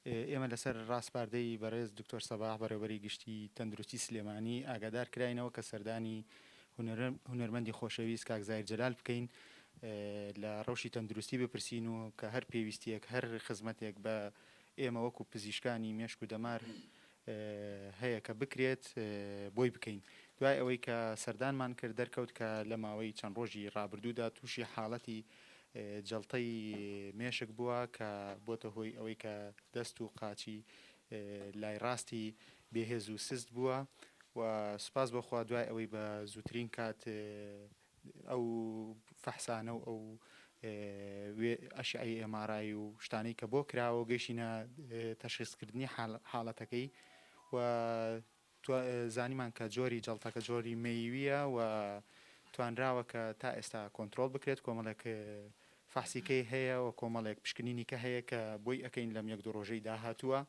ئێمە لەسەر ڕاستپاردەی بەڕێز دکتۆر سەباح بەڕێوەبەری گشتی تەندروستی سلێمانی ئاگادار کراینەوە کە سەردانی هونەرمەندی خۆشەویست کاک زاهیر جەلال بکەین لە ڕەوشی تەندروستی بپرسین و کە هەر پێویستیەک هەر خزمەتێک بە ئێمە وەکو پزیشکانی مێشک و دەمار هەیە کە بکرێت بۆی بکەین. دوای ئەوەی کە سەردانمان کرد دەرکەوت کە لە ماوەی چەند ڕۆژی ڕابردوودا تووشی حاڵەتی جەڵتەی مێشک بووە کە بۆتە هۆی ئەوەی کە دەست و قاچی لای ڕاستی بێهێز و سست بووە و سوپاس بەخوا دوای ئەوەی بە زووترین کات ئەو فەحسانە و ئەو ئەشعی ئێمارای و شتانەی کە بۆ کراوە گەیشتینە تەشخیصکردنی حاڵەتەکەی و زانیمان کە جۆری جەڵتەکە جۆری مەیویە و توانراوە کە تا ئێستا کۆنتترۆل بکرێت کۆمەڵێک فەحسیکەی هەیە و کۆمەڵێک پشکنینی کە هەیە کە بۆی ئەەکەین لەم یەک دو ڕۆژەی داهاتووە